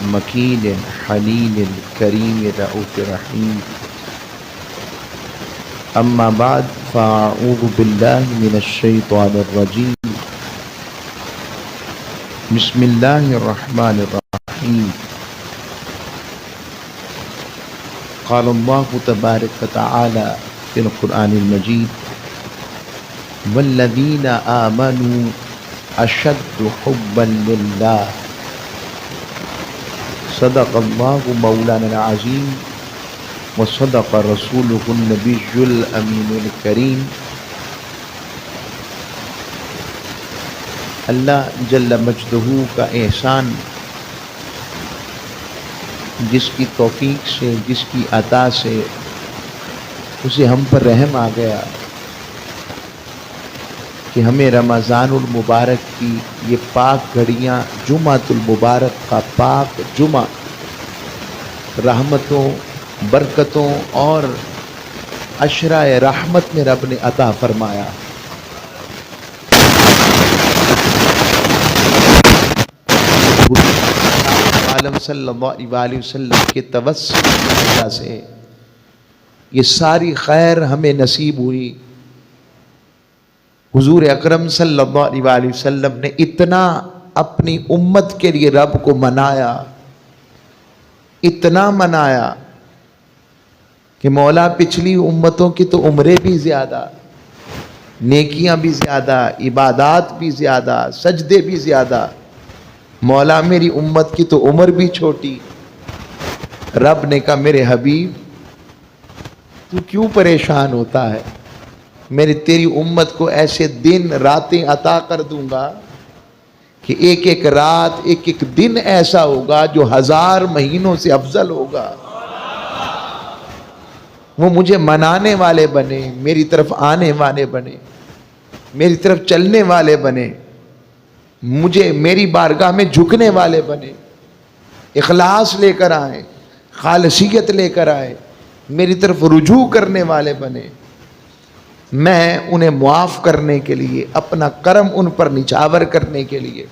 مكين حنين كريم رؤوف رحيم. أما بعد فأعوذ بالله من الشيطان الرجيم. بسم الله الرحمن الرحيم. قال الله تبارك وتعالى في القرآن المجيد: والذين آمنوا أشد حبا لله. صدق الله مولانا العظيم وصدق رسوله النبي الأمين الكريم. اللہ جل مجدہ کا احسان، جس کی توفیق سے، جس کی عطا سے اسے ہم پر رحم آ گیا کہ ہمیں رمضان المبارک کی یہ پاک گھڑیاں، جمعۃ المبارک کا پاک جمعہ، رحمتوں، برکتوں اور عشرہ رحمت میں رب نے عطا فرمایا. عالم صلی اللہ علیہ وسلم کے توسل کی وجہ سے یہ ساری خیر ہمیں نصیب ہوئی. حضور اکرم صلی اللہ علیہ وسلم نے اتنا اپنی امت کے لیے رب کو منایا، اتنا منایا کہ مولا پچھلی امتوں کی تو عمریں بھی زیادہ، نیکیاں بھی زیادہ، عبادات بھی زیادہ، سجدے بھی زیادہ، مولا میری امت کی تو عمر بھی چھوٹی. رب نے کہا میرے حبیب تو کیوں پریشان ہوتا ہے؟ میں تیری امت کو ایسے دن راتیں عطا کر دوں گا کہ ایک ایک رات، ایک ایک دن ایسا ہوگا جو 1000 مہینوں سے افضل ہوگا. وہ مجھے منانے والے بنے، میری طرف آنے والے بنے، میری طرف چلنے والے بنے، مجھے میری بارگاہ میں جھکنے والے بنے، اخلاص لے کر آئیں، خالصیت لے کر آئیں، میری طرف رجوع کرنے والے بنے. میں انہیں معاف کرنے کے لیے، اپنا کرم ان پر نچھاور کرنے کے لیے،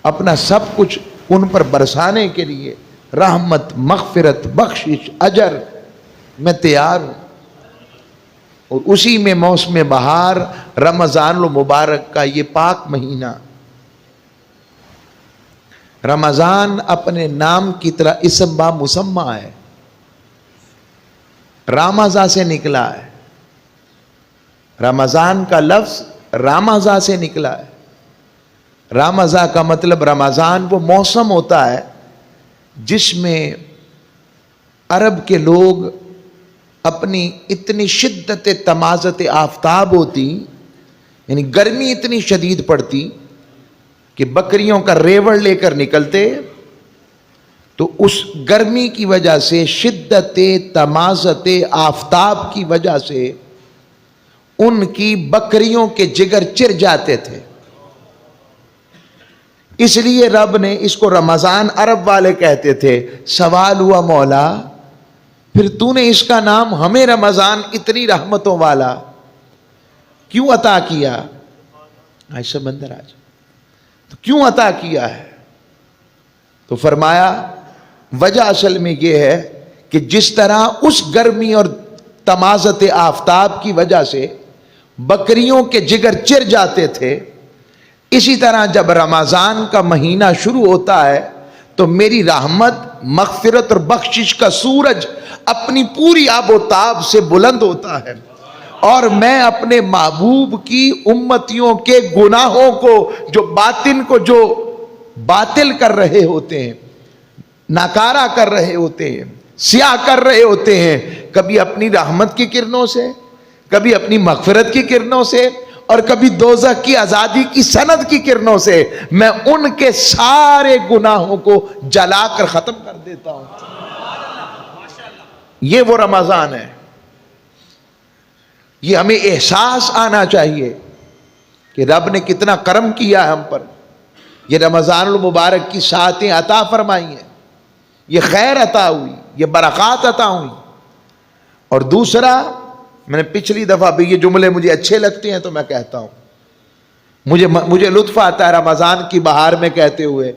اپنا سب کچھ ان پر برسانے کے لیے، رحمت، مغفرت، بخشش، اجر، میں تیار ہوں. اور اسی میں موسم بہار، رمضان المبارک کا یہ پاک مہینہ، رمضان اپنے نام کی طرح اسم با مسمى ہے. رامضا سے نکلا ہے، رمضان کا لفظ رامضا سے نکلا ہے. رامضا کا مطلب رمضان وہ موسم ہوتا ہے جس میں عرب کے لوگ اپنی اتنی شدت تمازت آفتاب ہوتی، یعنی گرمی اتنی شدید پڑتی کہ بکریوں کا ریوڑ لے کر نکلتے، تو اس گرمی کی وجہ سے، شدت تمازت آفتاب کی وجہ سے ان کی بکریوں کے جگر چر جاتے تھے. اس لیے رب نے اس کو رمضان، عرب والے کہتے تھے. سوال ہوا مولا پھر تو نے اس کا نام ہمیں رمضان، اتنی رحمتوں والا، کیوں عطا کیا؟ عائشہ بندر آج تو کیوں عطا کیا ہے؟ تو فرمایا وجہ اصل میں یہ ہے کہ جس طرح اس گرمی اور تمازت آفتاب کی وجہ سے بکریوں کے جگر چر جاتے تھے، اسی طرح جب رمضان کا مہینہ شروع ہوتا ہے تو میری رحمت، مغفرت اور بخشش کا سورج اپنی پوری آب و تاب سے بلند ہوتا ہے، اور میں اپنے محبوب کی امتیوں کے گناہوں کو، جو باطن کو جو باطل کر رہے ہوتے ہیں، ناکارہ کر رہے ہوتے ہیں، سیاہ کر رہے ہوتے ہیں، کبھی اپنی رحمت کی کرنوں سے، کبھی اپنی مغفرت کی کرنوں سے، اور کبھی دوزخ کی آزادی کی سند کی کرنوں سے، میں ان کے سارے گناہوں کو جلا کر ختم کر دیتا ہوں. یہ وہ رمضان ہے. یہ ہمیں احساس آنا چاہیے کہ رب نے کتنا کرم کیا ہم پر. یہ رمضان المبارک کی ساعتیں عطا فرمائی ہیں، یہ خیر عطا ہوئی، یہ برکات عطا ہوئی. اور دوسرا، میں نے پچھلی دفعہ بھی یہ جملے مجھے اچھے لگتے ہیں تو میں کہتا ہوں، مجھے لطف آتا ہے رمضان کی بہار میں کہتے ہوئے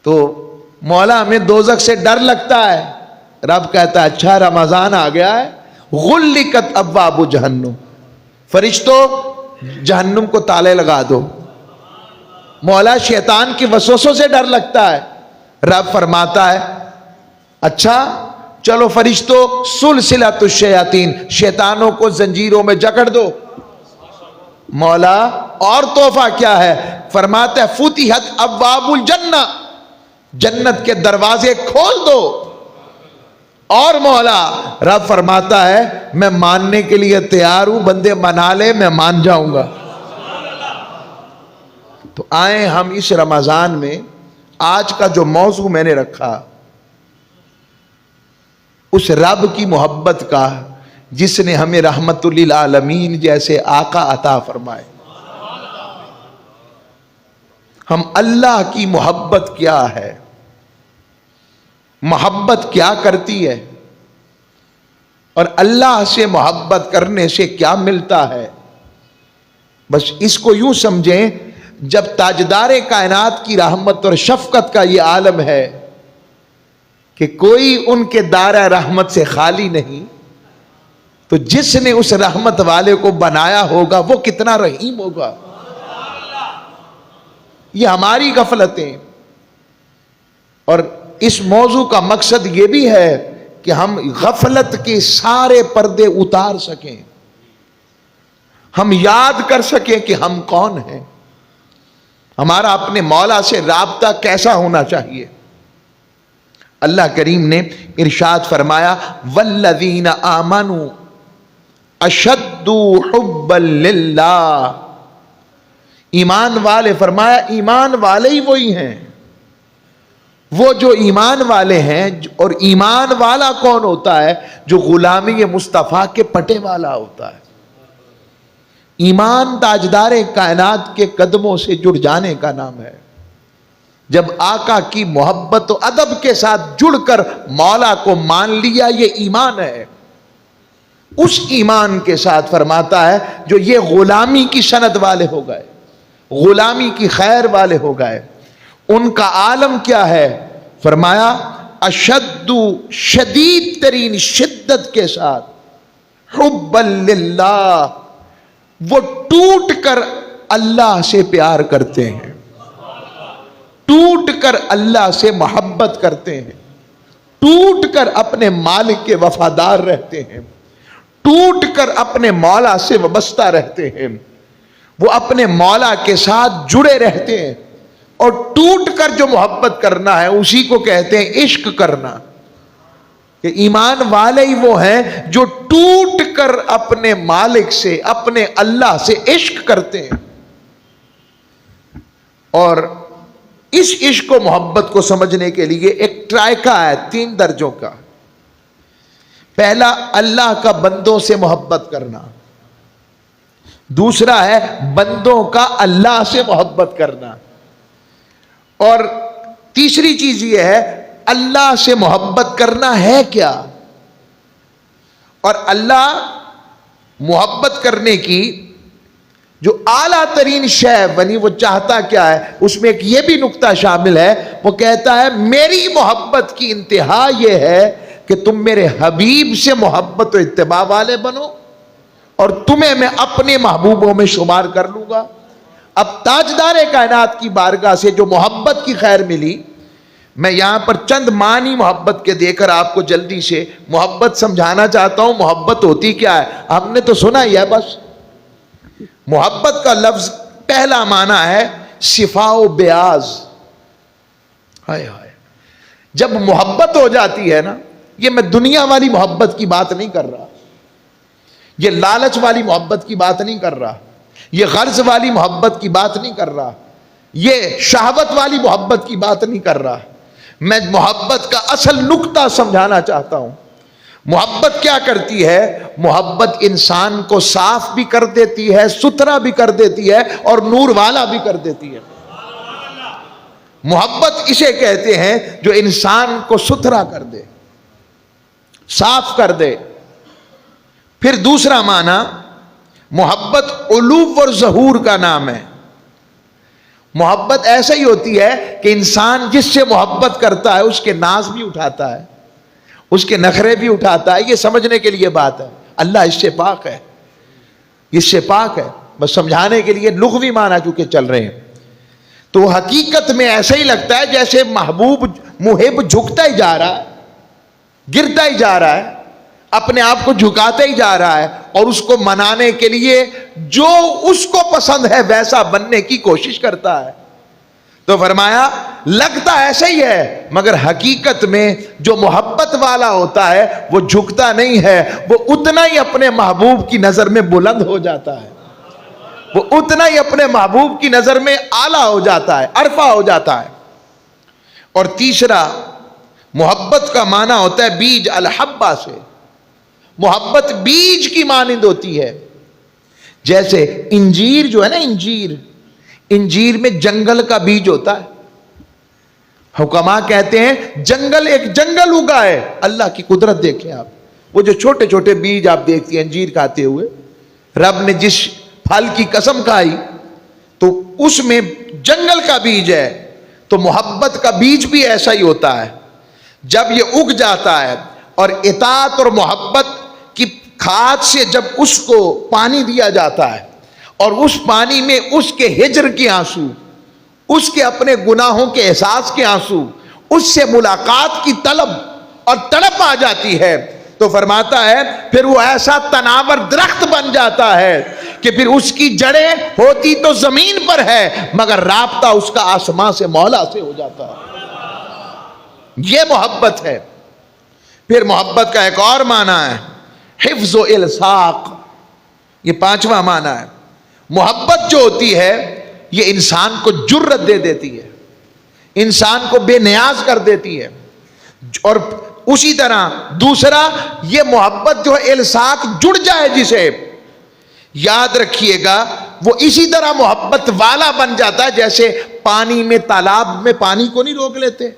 تو مولا ہمیں دوزخ سے ڈر لگتا ہے. رب کہتا ہے اچھا رمضان آ گیا ہے, غلقت ابواب جہنم, فرشتوں جہنم کو تالے لگا دو. مولا شیطان کی وسوسوں سے ڈر لگتا ہے. رب فرماتا ہے اچھا چلو فرشتوں سلسلۃ الشیاطین, شیطانوں کو زنجیروں میں جکڑ دو. مولا اور تحفہ کیا ہے؟ فرماتا ہے فتحت ابواب الجنہ, جنت کے دروازے کھول دو. اور مولا رب فرماتا ہے میں ماننے کے لیے تیار ہوں, بندے منا لے میں مان جاؤں گا. تو آئیں ہم اس رمضان میں آج کا جو موضوع میں نے رکھا, اس رب کی محبت کا جس نے ہمیں رحمت للعالمین جیسے آقا عطا فرمائے. ہم اللہ کی محبت کیا ہے, محبت کیا کرتی ہے, اور اللہ سے محبت کرنے سے کیا ملتا ہے. بس اس کو یوں سمجھیں, جب تاجدار کائنات کی رحمت اور شفقت کا یہ عالم ہے کہ کوئی ان کے دائرہ رحمت سے خالی نہیں, تو جس نے اس رحمت والے کو بنایا ہوگا وہ کتنا رحیم ہوگا. یہ ہماری غفلتیں, اور اس موضوع کا مقصد یہ بھی ہے کہ ہم غفلت کے سارے پردے اتار سکیں, ہم یاد کر سکیں کہ ہم کون ہیں, ہمارا اپنے مولا سے رابطہ کیسا ہونا چاہیے. اللہ کریم نے ارشاد فرمایا والذین آمنوا اشد حبا للہ, ایمان والے, فرمایا ایمان والے ہی وہی ہیں, وہ جو ایمان والے ہیں. اور ایمان والا کون ہوتا ہے؟ جو غلامی مصطفیٰ کے پٹے والا ہوتا ہے. ایمان تاجدار کائنات کے قدموں سے جڑ جانے کا نام ہے. جب آقا کی محبت و ادب کے ساتھ جڑ کر مولا کو مان لیا, یہ ایمان ہے. اس ایمان کے ساتھ فرماتا ہے جو یہ غلامی کی سند والے ہو گئے, غلامی کی خیر والے ہو گئے, ان کا عالم کیا ہے؟ فرمایا اشد, شدید ترین شدت کے ساتھ, حبا للہ, وہ ٹوٹ کر اللہ سے پیار کرتے ہیں, ٹوٹ کر اللہ سے محبت کرتے ہیں, ٹوٹ کر اپنے مالک کے وفادار رہتے ہیں, ٹوٹ کر اپنے مولا سے وابستہ رہتے ہیں, وہ اپنے مولا کے ساتھ جڑے رہتے ہیں. اور ٹوٹ کر جو محبت کرنا ہے اسی کو کہتے ہیں عشق کرنا. کہ ایمان والے ہی وہ ہیں جو ٹوٹ کر اپنے مالک سے, اپنے اللہ سے عشق کرتے ہیں. اور اس عشق و محبت کو سمجھنے کے لیے ایک ٹرائکا ہے 3 درجوں کا. پہلا اللہ کا بندوں سے محبت کرنا, دوسرا ہے بندوں کا اللہ سے محبت کرنا, اور تیسری چیز یہ ہے اللہ سے محبت کرنا ہے کیا. اور اللہ محبت کرنے کی جو اعلیٰ ترین شے بنی وہ چاہتا کیا ہے, اس میں ایک یہ بھی نقطہ شامل ہے, وہ کہتا ہے میری محبت کی انتہا یہ ہے کہ تم میرے حبیب سے محبت و اتباع والے بنو, اور تمہیں میں اپنے محبوبوں میں شمار کر لوں گا. اب تاجدار کائنات کی بارگاہ سے جو محبت کی خیر ملی, میں یہاں پر چند معنی محبت کے دے کر آپ کو جلدی سے محبت سمجھانا چاہتا ہوں. محبت ہوتی کیا ہے ہم نے تو سنا ہی ہے. بس محبت کا لفظ پہلا معنی ہے صفا و بیاض. ہائے ہائے, جب محبت ہو جاتی ہے نا, یہ میں دنیا والی محبت کی بات نہیں کر رہا, یہ لالچ والی محبت کی بات نہیں کر رہا, یہ غرض والی محبت کی بات نہیں کر رہا, یہ شہوت والی محبت کی بات نہیں کر رہا. میں محبت کا اصل نقطہ سمجھانا چاہتا ہوں. محبت کیا کرتی ہے؟ محبت انسان کو صاف بھی کر دیتی ہے, ستھرا بھی کر دیتی ہے, اور نور والا بھی کر دیتی ہے. محبت اسے کہتے ہیں جو انسان کو ستھرا کر دے, صاف کر دے. پھر دوسرا معنی محبت علو اور ظہور کا نام ہے. محبت ایسا ہی ہوتی ہے کہ انسان جس سے محبت کرتا ہے اس کے ناز بھی اٹھاتا ہے, اس کے نخرے بھی اٹھاتا ہے. یہ سمجھنے کے لیے بات ہے. اللہ اس سے پاک ہے, اس سے پاک ہے. بس سمجھانے کے لیے لغوی معنی چونکہ چل رہے ہیں. تو حقیقت میں ایسا ہی لگتا ہے جیسے محب جھکتا ہی جا رہا ہے, گرتا ہی جا رہا ہے, اپنے آپ کو جھکاتا ہی جا رہا ہے, اور اس کو منانے کے لیے جو اس کو پسند ہے ویسا بننے کی کوشش کرتا ہے. تو فرمایا لگتا ایسا ہی ہے, مگر حقیقت میں جو محبت والا ہوتا ہے وہ جھکتا نہیں ہے, وہ اتنا ہی اپنے محبوب کی نظر میں بلند ہو جاتا ہے, وہ اتنا ہی اپنے محبوب کی نظر میں اعلیٰ ہو جاتا ہے, عرفہ ہو جاتا ہے. اور تیسرا, محبت کا معنی ہوتا ہے بیج, الحبہ سے. محبت بیج کی مانند ہوتی ہے. جیسے انجیر جو ہے نا, انجیر میں جنگل کا بیج ہوتا ہے. حکماء کہتے ہیں جنگل, ایک جنگل اگا ہے. اللہ کی قدرت دیکھیں آپ, وہ جو چھوٹے چھوٹے بیج آپ دیکھتی ہیں انجیر کھاتے ہوئے, رب نے جس پھل کی قسم کھائی تو اس میں جنگل کا بیج ہے. تو محبت کا بیج بھی ایسا ہی ہوتا ہے. جب یہ اگ جاتا ہے اور اطاعت اور محبت کی کھاد سے جب اس کو پانی دیا جاتا ہے, اور اس پانی میں اس کے ہجر کے آنسو, اس کے اپنے گناہوں کے احساس کے آنسو, اس سے ملاقات کی طلب اور تڑپ آ جاتی ہے, تو فرماتا ہے پھر وہ ایسا تناور درخت بن جاتا ہے کہ پھر اس کی جڑیں ہوتی تو زمین پر ہے مگر رابطہ اس کا آسمان سے مولا سے ہو جاتا ہے. یہ محبت ہے. پھر محبت کا ایک اور معنی ہے حفظ و الصاق, یہ پانچواں معنی ہے. محبت جو ہوتی ہے یہ انسان کو جرت دے دیتی ہے, انسان کو بے نیاز کر دیتی ہے. اور اسی طرح دوسرا, یہ محبت جو ہے الصاق, جڑ جائے جسے, یاد رکھیے گا وہ اسی طرح محبت والا بن جاتا ہے جیسے پانی میں, تالاب میں پانی کو نہیں روک لیتے,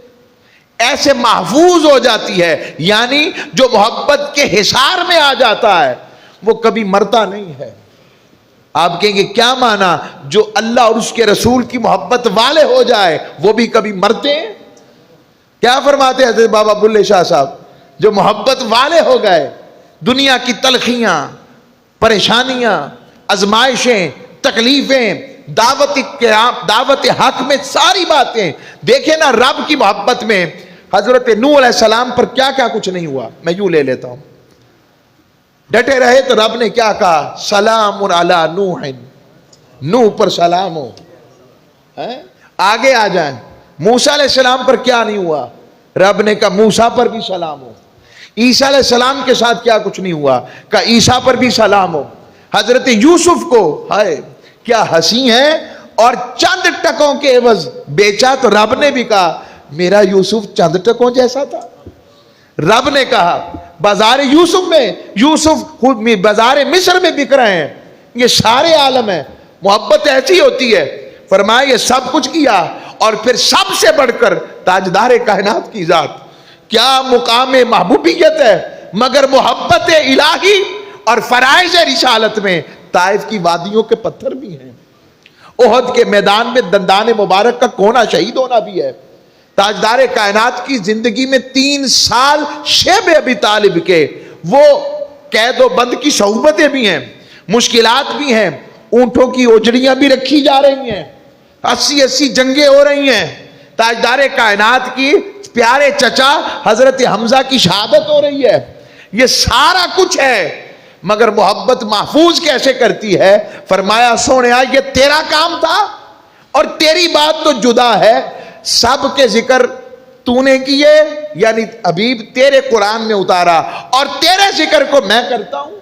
ایسے محفوظ ہو جاتی ہے. یعنی جو محبت کے حصار میں آ جاتا ہے وہ کبھی مرتا نہیں ہے. آپ کہیں گے کیا معنی, جو اللہ اور اس کے رسول کی محبت والے ہو جائے وہ بھی کبھی مرتے ہیں؟ کیا فرماتے ہیں حضرت بابا بلے شاہ صاحب, جو محبت والے ہو گئے, دنیا کی تلخیاں, پریشانیاں, آزمائشیں, تکلیفیں, دعوت حق میں ساری باتیں دیکھیں نا. رب کی محبت میں حضرت نوح علیہ السلام پر کیا کیا کچھ نہیں ہوا. میں یوں لے لیتا ہوں, ڈٹے رہے تو رب نے کیا کہا, سلام علی نوح, نوح پر سلام ہو. آگے آ جائیں, موسیٰ علیہ السلام پر کیا نہیں ہوا, رب نے کہا موسیٰ پر بھی سلام ہو. عیسیٰ علیہ السلام کے ساتھ کیا کچھ نہیں ہوا, کہا عیسیٰ پر بھی سلام ہو. حضرت یوسف کو ہائے کیا ہنسی ہے, اور چند ٹکوں کے عوض بیچا تو رب نے بھی کہا میرا یوسف چند ٹکوں جیسا تھا. رب نے کہا بازار یوسف میں, یوسف بازار مصر میں بک رہے ہیں. یہ سارے عالم ہیں. محبت ایسی ہوتی ہے. فرمایا یہ سب کچھ کیا, اور پھر سب سے بڑھ کر تاجدار کائنات کی ذات, کیا مقام محبوبیت ہے, مگر محبت الہی اور فرائض رسالت میں طائف کی وادیوں کے پتھر بھی ہیں, احد کے میدان میں دندان مبارک کا کونا شہید ہونا بھی ہے. تاجدار کائنات کی زندگی میں 3 سال شیب ابی طالب کے وہ قید و بند کی صعوبتیں بھی ہیں, مشکلات بھی ہیں, اونٹوں کی اوجڑیاں بھی رکھی جا رہی ہیں, 80 جنگیں ہو رہی ہیں, تاجدار کائنات کی پیارے چچا حضرت حمزہ کی شہادت ہو رہی ہے. یہ سارا کچھ ہے, مگر محبت محفوظ کیسے کرتی ہے. فرمایا سونیا یہ تیرا کام تھا, اور تیری بات تو جدا ہے, سب کے ذکر تو نے کیے, یعنی حبیب تیرے قرآن میں اتارا, اور تیرے ذکر کو میں کرتا ہوں,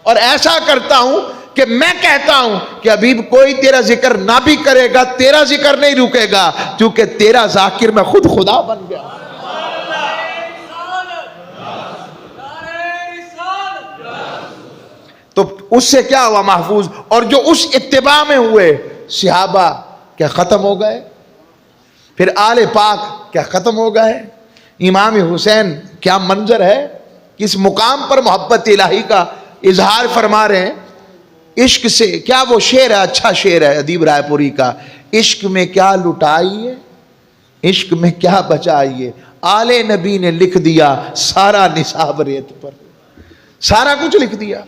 اور ایسا کرتا ہوں کہ میں کہتا ہوں کہ حبیب کوئی تیرا ذکر نہ بھی کرے گا تیرا ذکر نہیں رکے گا, کیونکہ تیرا ذاکر میں خود خدا بن گیا. تو اس سے کیا ہوا محفوظ. اور جو اس اتباع میں ہوئے, صحابہ کیا ختم ہو گئے, پھر آل پاک کیا ختم ہو گئے, امام حسین کیا منظر ہے, کس مقام پر محبت الہی کا اظہار فرما رہے ہیں. عشق سے کیا وہ شعر ہے, اچھا شعر ہے ادیب رائے پوری کا, عشق میں کیا لٹائیے، عشق میں کیا بچائیے، آل نبی نے لکھ دیا سارا نصاب ریت پر، سارا کچھ لکھ دیا۔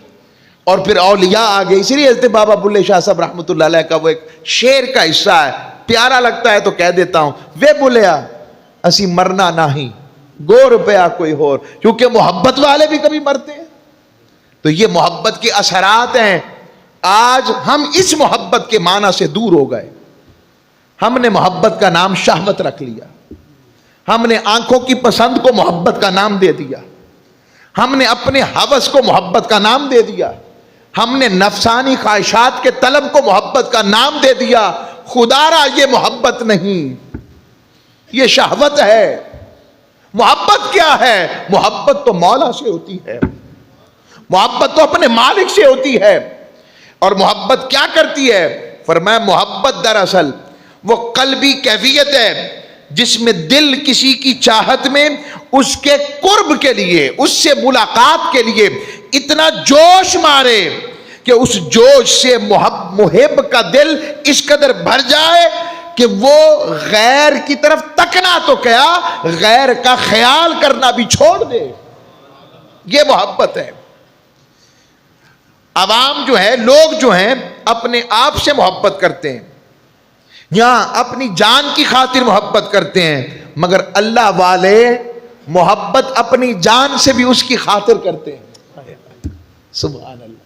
اور پھر اولیاء آگے، اسی لیے حضرت بابا بلے شاہ صاحب رحمۃ اللہ علیہ کا وہ ایک شعر کا حصہ ہے، پیارا لگتا ہے تو کہہ دیتا ہوں، وے بلیا اسی مرنا نہیں گو روپیہ کوئی اور، کیونکہ محبت والے بھی کبھی مرتے ہیں۔ تو یہ محبت کے اثرات ہیں۔ آج ہم اس محبت کے معنی سے دور ہو گئے، ہم نے محبت کا نام شہوت رکھ لیا، ہم نے آنکھوں کی پسند کو محبت کا نام دے دیا، ہم نے اپنے ہوس کو محبت کا نام دے دیا، ہم نے نفسانی خواہشات کے طلب کو محبت کا نام دے دیا۔ خدا را یہ محبت نہیں، یہ شہوت ہے۔ محبت کیا ہے؟ محبت تو مولا سے ہوتی ہے، محبت تو اپنے مالک سے ہوتی ہے۔ اور محبت کیا کرتی ہے؟ فرمایا محبت دراصل وہ قلبی کیفیت ہے جس میں دل کسی کی چاہت میں اس کے قرب کے لیے، اس سے ملاقات کے لیے اتنا جوش مارے کہ اس جوش سے محب کا دل اس قدر بھر جائے کہ وہ غیر کی طرف تکنا تو کیا، غیر کا خیال کرنا بھی چھوڑ دے۔ یہ محبت ہے۔ عوام جو ہے، لوگ جو ہیں اپنے آپ سے محبت کرتے ہیں یا اپنی جان کی خاطر محبت کرتے ہیں، مگر اللہ والے محبت اپنی جان سے بھی اس کی خاطر کرتے ہیں۔ سبحان اللہ۔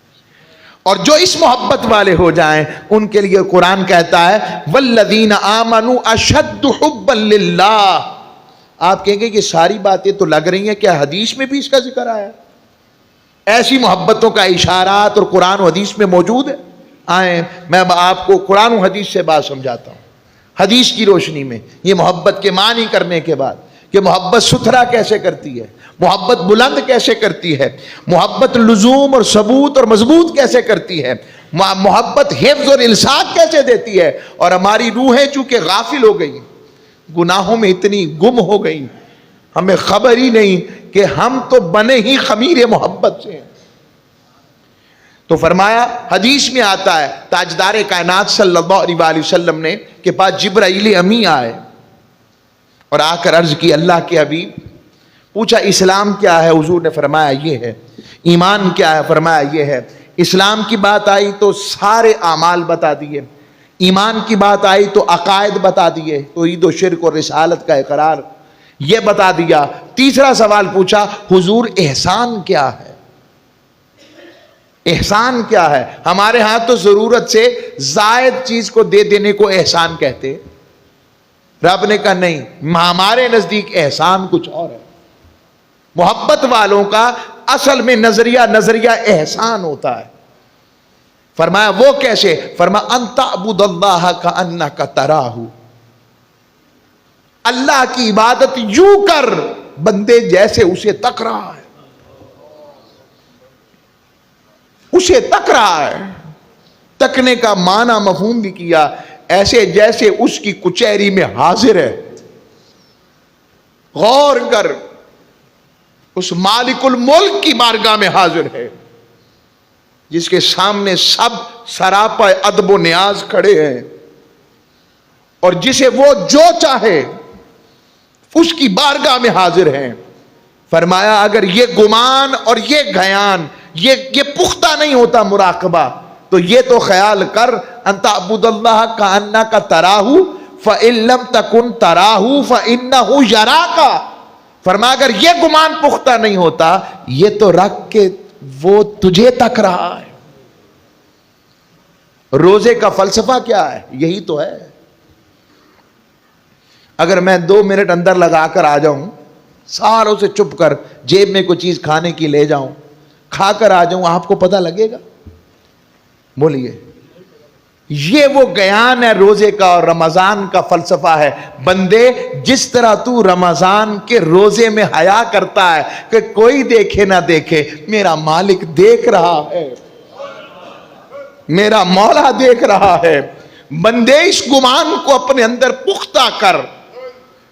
اور جو اس محبت والے ہو جائیں ان کے لیے قرآن کہتا ہے والذین آمنوا اشد حبا للہ۔ آپ کہیں گے کہ ساری باتیں تو لگ رہی ہیں، کیا حدیث میں بھی اس کا ذکر آیا؟ ایسی محبتوں کا اشارات اور قرآن و حدیث میں موجود ہے۔ آئیں میں آپ کو قرآن و حدیث سے بات سمجھاتا ہوں، حدیث کی روشنی میں، یہ محبت کے معنی کرنے کے بعد کہ محبت ستھرا کیسے کرتی ہے، محبت بلند کیسے کرتی ہے، محبت لزوم اور ثبوت اور مضبوط کیسے کرتی ہے، محبت حفظ اور الصاق کیسے دیتی ہے۔ اور ہماری روحیں چونکہ غافل ہو گئی، گناہوں میں اتنی گم ہو گئی، ہمیں خبر ہی نہیں کہ ہم تو بنے ہی خمیر محبت سے ہیں۔ تو فرمایا حدیث میں آتا ہے تاجدار کائنات صلی اللہ علیہ وسلم نے کے پاس جبرائیل امی آئے اور آ کر عرض کی اللہ کے حبیب، پوچھا اسلام کیا ہے؟ حضور نے فرمایا یہ ہے۔ ایمان کیا ہے؟ فرمایا یہ ہے۔ اسلام کی بات آئی تو سارے اعمال بتا دیے، ایمان کی بات آئی تو عقائد بتا دیے، توحید و شرک اور رسالت کا اقرار یہ بتا دیا۔ تیسرا سوال پوچھا حضور احسان کیا ہے؟ احسان کیا ہے؟ ہمارے ہاں تو ضرورت سے زائد چیز کو دے دینے کو احسان کہتے، رب نے کہا نہیں، ہمارے نزدیک احسان کچھ اور ہے۔ محبت والوں کا اصل میں نظریہ احسان ہوتا ہے۔ فرمایا وہ کیسے؟ فرمایا ان تعبد اللہ کأنک تراہ، اللہ کی عبادت یوں کر بندے جیسے اسے تک رہا ہے، اسے تک رہا ہے۔ تکنے کا معنی مفہوم بھی کیا، ایسے جیسے اس کی کچہری میں حاضر ہے۔ غور کر، اس مالک الملک کی بارگاہ میں حاضر ہے جس کے سامنے سب سراپا ادب و نیاز کھڑے ہیں، اور جسے وہ جو چاہے اس کی بارگاہ میں حاضر ہیں۔ فرمایا اگر یہ گمان اور یہ گھیان یہ پختہ نہیں ہوتا مراقبہ، تو یہ تو خیال کر ان تعبد اللہ کأنک تراہ فإن لم تکن تراہ فإنہ یراک۔ فرمایا اگر یہ گمان پختہ نہیں ہوتا، یہ تو رکھ کے وہ تجھے تک رہا ہے۔ روزے کا فلسفہ کیا ہے؟ یہی تو ہے۔ اگر میں 2 منٹ اندر لگا کر آ جاؤں، ساروں سے چھپ کر جیب میں کوئی چیز کھانے کی لے جاؤں، کھا کر آ جاؤں، آپ کو پتہ لگے گا؟ بولیے۔ یہ وہ گیان ہے روزے کا اور رمضان کا فلسفہ ہے۔ بندے جس طرح تو رمضان کے روزے میں حیا کرتا ہے کہ کوئی دیکھے نہ دیکھے، میرا مالک دیکھ رہا ہے، میرا مولا دیکھ رہا ہے۔ بندے اس گمان کو اپنے اندر پختہ کر،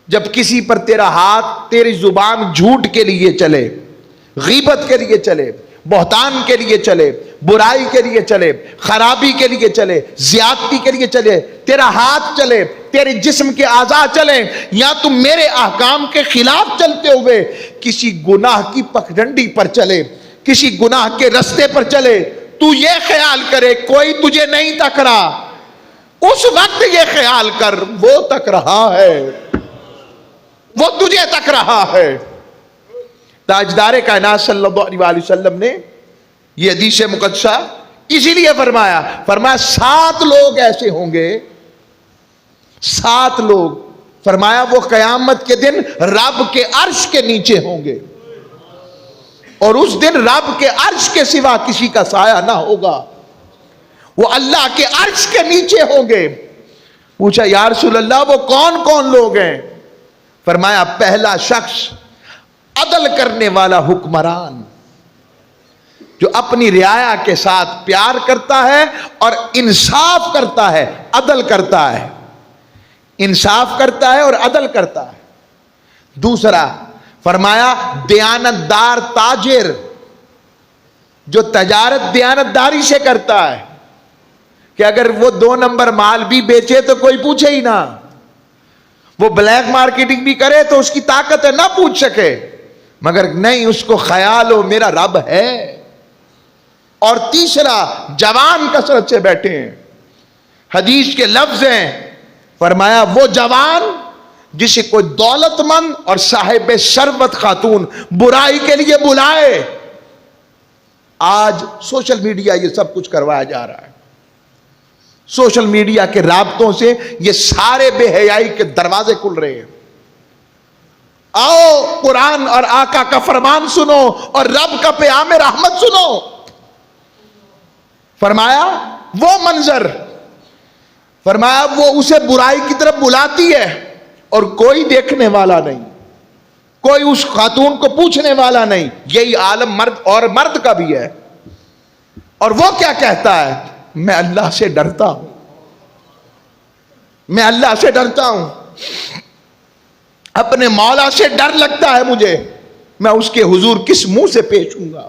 جب کسی پر تیرا ہاتھ، تیری زبان جھوٹ کے لیے چلے، غیبت کے لیے چلے، بہتان کے لیے چلے، برائی کے لیے چلے، خرابی کے لیے چلے، زیادتی کے لیے چلے، تیرا ہاتھ چلے، تیرے جسم کے اعضاء چلیں، یا تم میرے احکام کے خلاف چلتے ہوئے کسی گناہ کی پگڈنڈی پر چلے، کسی گناہ کے رستے پر چلے، تو یہ خیال کرے کوئی تجھے نہیں تک رہا، اس وقت یہ خیال کر وہ تک رہا ہے، وہ تجھے تک رہا ہے۔ تاجدار کائنات صلی اللہ علیہ وسلم نے یہ حدیث مقدسہ اسی لیے فرمایا 7 لوگ ایسے ہوں گے، 7 لوگ، فرمایا وہ قیامت کے دن رب کے عرش کے نیچے ہوں گے، اور اس دن رب کے عرش کے سوا کسی کا سایہ نہ ہوگا، وہ اللہ کے عرش کے نیچے ہوں گے۔ پوچھا یا رسول اللہ وہ کون کون لوگ ہیں؟ فرمایا پہلا شخص عدل کرنے والا حکمران، جو اپنی رعایا کے ساتھ پیار کرتا ہے اور انصاف کرتا ہے، عدل کرتا ہے، انصاف کرتا ہے اور عدل کرتا ہے۔ دوسرا فرمایا دیانتدار تاجر، جو تجارت دیانتداری سے کرتا ہے، کہ اگر وہ 2 نمبر مال بھی بیچے تو کوئی پوچھے ہی نہ، وہ بلیک مارکیٹنگ بھی کرے تو اس کی طاقت ہے نہ پوچھ سکے، مگر نہیں، اس کو خیال ہو میرا رب ہے۔ اور تیسرا جوان کثرت سے بیٹھے ہیں، حدیث کے لفظ ہیں، فرمایا وہ جوان جسے کوئی دولت مند اور صاحب ثروت خاتون برائی کے لیے بلائے۔ آج سوشل میڈیا یہ سب کچھ کروایا جا رہا ہے، سوشل میڈیا کے رابطوں سے یہ سارے بے حیائی کے دروازے کھل رہے ہیں۔ آؤ قرآن اور آقا کا فرمان سنو اور رب کا پیام رحمت سنو۔ فرمایا وہ منظر، فرمایا وہ اسے برائی کی طرف بلاتی ہے اور کوئی دیکھنے والا نہیں، کوئی اس خاتون کو پوچھنے والا نہیں، یہی عالم مرد اور مرد کا بھی ہے۔ اور وہ کیا کہتا ہے؟ میں اللہ سے ڈرتا ہوں، میں اللہ سے ڈرتا ہوں، اپنے مولا سے ڈر لگتا ہے مجھے، میں اس کے حضور کس منہ سے پیش ہوں گا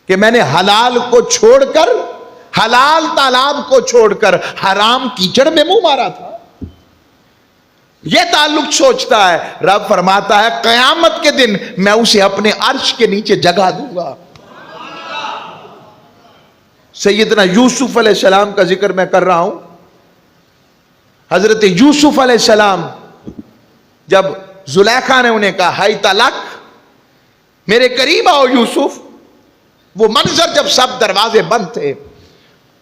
کہ میں نے حلال کو چھوڑ کر، حلال تالاب کو چھوڑ کر حرام کیچڑ میں منہ مارا تھا۔ یہ تعلق سوچتا ہے۔ رب فرماتا ہے قیامت کے دن میں اسے اپنے عرش کے نیچے جگہ دوں گا۔ سیدنا یوسف علیہ السلام کا ذکر میں کر رہا ہوں۔ حضرت یوسف علیہ السلام جب زلیخا نے انہیں کہا ہائی تلک، میرے قریب آؤ یوسف، وہ منظر جب سب دروازے بند تھے،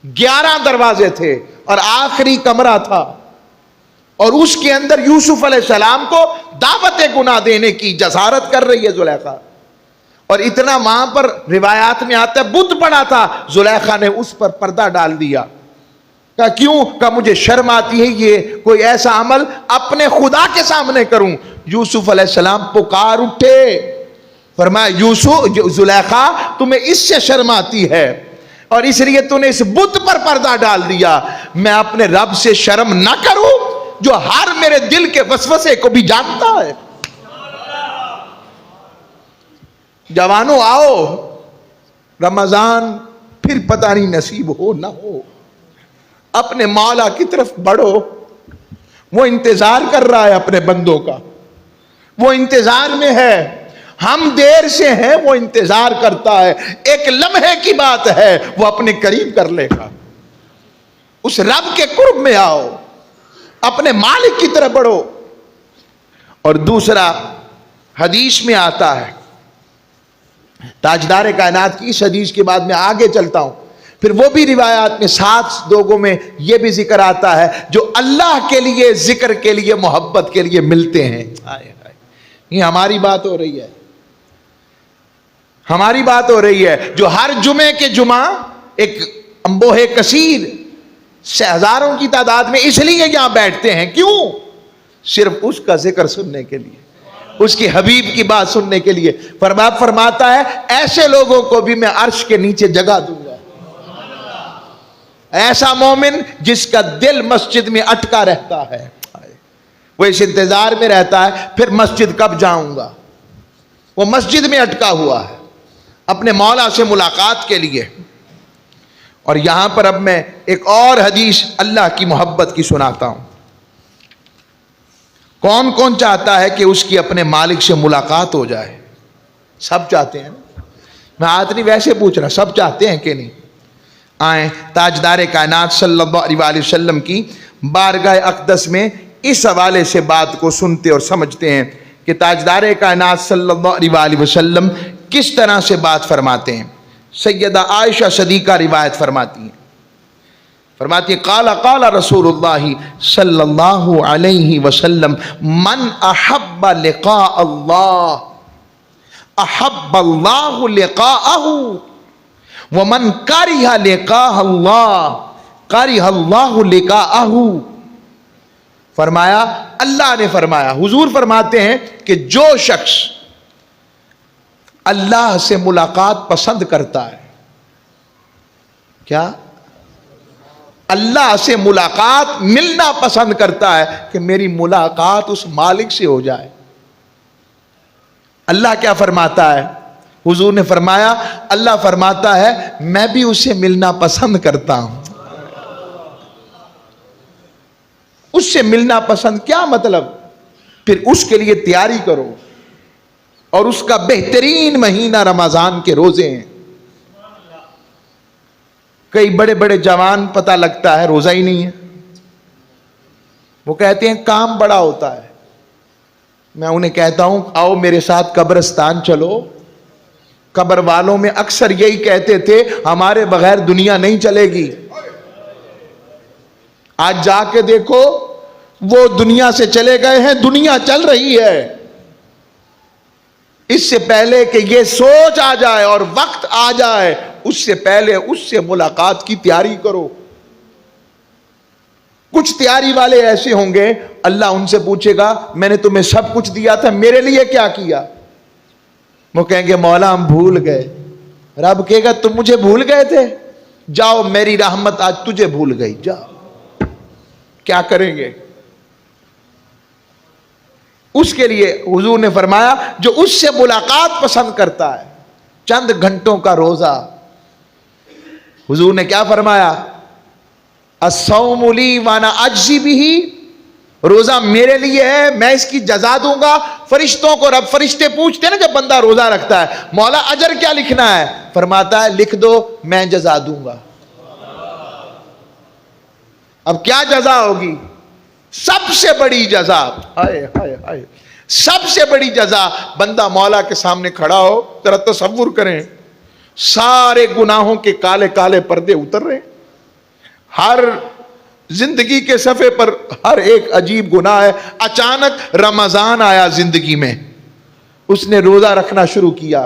11 دروازے تھے اور آخری کمرہ تھا، اور اس کے اندر یوسف علیہ السلام کو دعوت گناہ دینے کی جسارت کر رہی ہے زلیخا، اور اتنا وہاں پر روایات میں آتا ہے بت پڑا تھا، زلیخا نے اس پر پردہ ڈال دیا۔ کہا کیوں؟ کہا مجھے شرم آتی ہے یہ کوئی ایسا عمل اپنے خدا کے سامنے کروں۔ یوسف علیہ السلام پکار اٹھے، فرمایا یوسف، زلیخا تمہیں اس سے شرم آتی ہے اور اس لیے تو نے اس بت پر پردہ ڈال دیا، میں اپنے رب سے شرم نہ کروں جو ہر میرے دل کے وسوسے کو بھی جانتا ہے۔ جوانوں آؤ، رمضان پھر پتہ نہیں نصیب ہو نہ ہو، اپنے مولا کی طرف بڑھو، وہ انتظار کر رہا ہے اپنے بندوں کا، وہ انتظار میں ہے، ہم دیر سے ہیں، وہ انتظار کرتا ہے، ایک لمحے کی بات ہے وہ اپنے قریب کر لے گا۔ اس رب کے قرب میں آؤ، اپنے مالک کی طرف بڑھو۔ اور دوسرا حدیث میں آتا ہے، تاجدار کائنات کی اس حدیث کے بعد میں آگے چلتا ہوں، پھر وہ بھی روایات میں 7 لوگوں میں یہ بھی ذکر آتا ہے جو اللہ کے لیے، ذکر کے لیے، محبت کے لیے ملتے ہیں۔ یہ ہماری بات ہو رہی ہے، ہماری بات ہو رہی ہے، جو ہر جمعے کے جمعہ ایک انبوہ کثیر سے ہزاروں کی تعداد میں اس لیے یہاں بیٹھتے ہیں، کیوں؟ صرف اس کا ذکر سننے کے لیے، اس کی حبیب کی بات سننے کے لیے۔ فرماتا ہے ایسے لوگوں کو بھی میں عرش کے نیچے جگہ دوں گا۔ ایسا مومن جس کا دل مسجد میں اٹکا رہتا ہے، وہ اس انتظار میں رہتا ہے پھر مسجد کب جاؤں گا، وہ مسجد میں اٹکا ہوا ہے، اپنے مولا سے ملاقات کے لیے. اور یہاں پر اب میں ایک اور حدیث اللہ کی محبت کی سناتا ہوں. کون کون چاہتا ہے کہ اس کی اپنے مالک سے ملاقات ہو جائے؟ سب چاہتے ہیں. میں آج نہیں ویسے پوچھ رہا، سب چاہتے ہیں کہ نہیں؟ آئیں تاجدار کائنات صلی اللہ علیہ وسلم کی بارگاہ اقدس میں اس حوالے سے بات کو سنتے اور سمجھتے ہیں کہ تاجدار کائنات صلی اللہ علیہ وسلم کس طرح سے بات فرماتے ہیں. سیدہ عائشہ صدیقہ روایت فرماتی ہیں، فرماتی ہیں قال قال رسول اللہ صلی اللہ علیہ وسلم من احب لقاء اللہ احب اللہ لقاءہ ومن کرہ لقاء اللہ کرہ اللہ لقاءہ. فرمایا، اللہ نے فرمایا، حضور فرماتے ہیں کہ جو شخص اللہ سے ملاقات پسند کرتا ہے، کیا اللہ سے ملاقات ملنا پسند کرتا ہے کہ میری ملاقات اس مالک سے ہو جائے. اللہ کیا فرماتا ہے؟ حضور نے فرمایا، اللہ فرماتا ہے میں بھی اسے ملنا پسند کرتا ہوں. اس سے ملنا پسند کیا مطلب؟ پھر اس کے لیے تیاری کرو. اور اس کا بہترین مہینہ رمضان کے روزے ہیں. کئی بڑے بڑے جوان پتہ لگتا ہے روزہ ہی نہیں ہے. وہ کہتے ہیں کام بڑا ہوتا ہے. میں انہیں کہتا ہوں آؤ میرے ساتھ قبرستان چلو. قبر والوں میں اکثر یہی کہتے تھے ہمارے بغیر دنیا نہیں چلے گی. آج جا کے دیکھو وہ دنیا سے چلے گئے ہیں، دنیا چل رہی ہے. اس سے پہلے کہ یہ سوچ آ جائے اور وقت آ جائے، اس سے پہلے اس سے ملاقات کی تیاری کرو. کچھ تیاری والے ایسے ہوں گے اللہ ان سے پوچھے گا میں نے تمہیں سب کچھ دیا تھا، میرے لیے کیا کیا؟ وہ کہیں گے مولا ہم بھول گئے. رب کہے گا تم مجھے بھول گئے تھے، جاؤ میری رحمت آج تجھے بھول گئی، جاؤ. کیا کریں گے؟ اس کے لیے حضور نے فرمایا جو اس سے ملاقات پسند کرتا ہے، چند گھنٹوں کا روزہ. حضور نے کیا فرمایا؟ الصوم لی وانا اجزی بہ، روزہ میرے لیے ہے، میں اس کی جزا دوں گا. فرشتوں کو رب، فرشتے پوچھتے ہیں نا جب بندہ روزہ رکھتا ہے مولا اجر کیا لکھنا ہے؟ فرماتا ہے لکھ دو میں جزا دوں گا. اب کیا جزا ہوگی؟ سب سے بڑی جزا، ہائے ہائے ہائے، سب سے بڑی جزا. بندہ مولا کے سامنے کھڑا ہو، ذرا تصور کریں سارے گناہوں کے کالے کالے پردے اتر رہے، ہر زندگی کے صفحے پر ہر ایک عجیب گناہ ہے. اچانک رمضان آیا زندگی میں، اس نے روزہ رکھنا شروع کیا.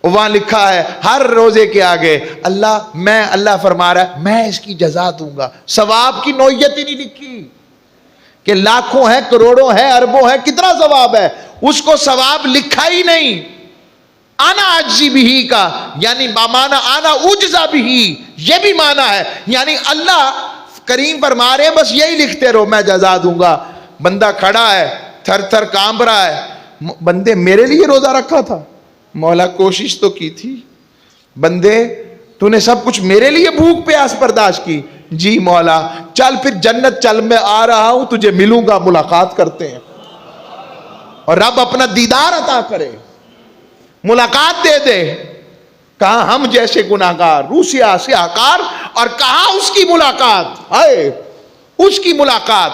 وہاں لکھا ہے ہر روزے کے آگے اللہ فرما رہا ہے میں اس کی جزا دوں گا. ثواب کی نوعیت ہی نہیں لکھی کہ لاکھوں ہے، کروڑوں ہے، اربوں ہے، کتنا ثواب ہے، اس کو ثواب لکھا ہی نہیں. آنا اجزی بہ کا یعنی مانا آنا اجزا بہ، یہ بھی مانا ہے یعنی اللہ کریم فرما رہے ہیں بس یہی لکھتے رہو میں جزا دوں گا. بندہ کھڑا ہے تھر تھر کانپ رہا ہے، بندے میرے لیے روزہ رکھا تھا؟ مولا کوشش تو کی تھی. بندے تو نے سب کچھ میرے لیے بھوک پیاس برداشت کی. جی مولا چل پھر جنت چل، میں آ رہا ہوں تجھے ملوں گا، ملاقات کرتے ہیں. اور رب اپنا دیدار عطا کرے، ملاقات دے دے. کہاں ہم جیسے گناہگار روسیا سیاہکار، اور کہاں اس کی ملاقات، ہائے اس کی ملاقات.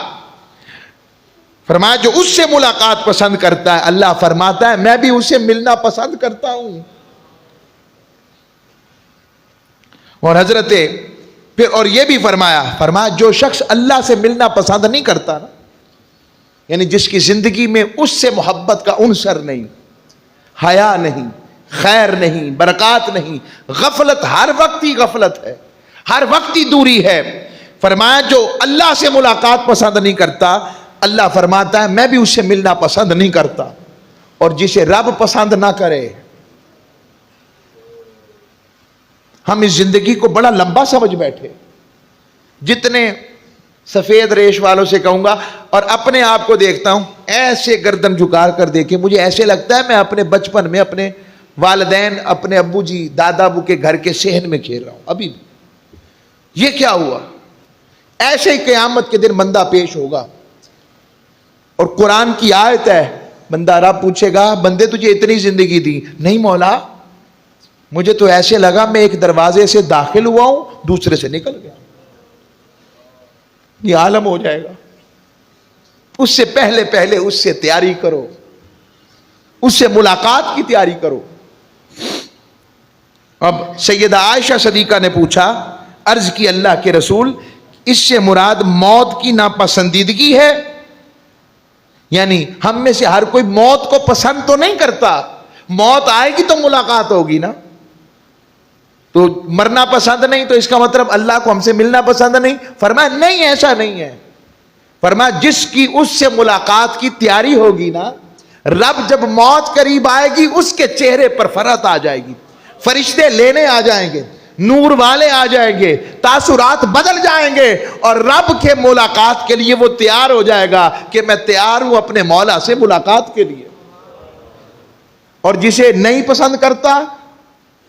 فرمایا جو اس سے ملاقات پسند کرتا ہے اللہ فرماتا ہے میں بھی اسے ملنا پسند کرتا ہوں. اور حضرت پھر اور یہ بھی فرمایا جو شخص اللہ سے ملنا پسند نہیں کرتا نا، یعنی جس کی زندگی میں اس سے محبت کا عنصر نہیں، حیا نہیں، خیر نہیں، برکات نہیں، غفلت، ہر وقت ہی غفلت ہے، ہر وقت ہی دوری ہے. فرمایا جو اللہ سے ملاقات پسند نہیں کرتا، اللہ فرماتا ہے میں بھی اس سے ملنا پسند نہیں کرتا. اور جسے رب پسند نہ کرے، ہم اس زندگی کو بڑا لمبا سمجھ بیٹھے. جتنے سفید ریش والوں سے کہوں گا اور اپنے آپ کو دیکھتا ہوں ایسے گردن جھکا کر دیکھیں، مجھے ایسے لگتا ہے میں اپنے بچپن میں اپنے والدین اپنے ابو جی دادا ابو کے گھر کے صحن میں کھیل رہا ہوں ابھی بھی. یہ کیا ہوا؟ ایسے ہی قیامت کے دن بندہ پیش ہوگا اور قرآن کی آیت ہے, بندہ رب پوچھے گا بندے تجھے اتنی زندگی دی, نہیں مولا مجھے تو ایسے لگا میں ایک دروازے سے داخل ہوا ہوں دوسرے سے نکل گیا. یہ عالم ہو جائے گا. اس سے پہلے اس سے تیاری کرو, اس سے ملاقات کی تیاری کرو. اب سیدہ عائشہ صدیقہ نے پوچھا, عرض کی اللہ کے رسول اس سے مراد موت کی ناپسندیدگی ہے؟ یعنی ہم میں سے ہر کوئی موت کو پسند تو نہیں کرتا, موت آئے گی تو ملاقات ہوگی نا. تو مرنا پسند نہیں تو اس کا مطلب اللہ کو ہم سے ملنا پسند نہیں؟ فرمایا نہیں, ایسا نہیں ہے. فرمایا جس کی اس سے ملاقات کی تیاری ہوگی نا, رب جب موت قریب آئے گی اس کے چہرے پر فرحت آ جائے گی, فرشتے لینے آ جائیں گے, نور والے آ جائیں گے, تاثرات بدل جائیں گے, اور رب کے ملاقات کے لیے وہ تیار ہو جائے گا کہ میں تیار ہوں اپنے مولا سے ملاقات کے لیے. اور جسے نہیں پسند کرتا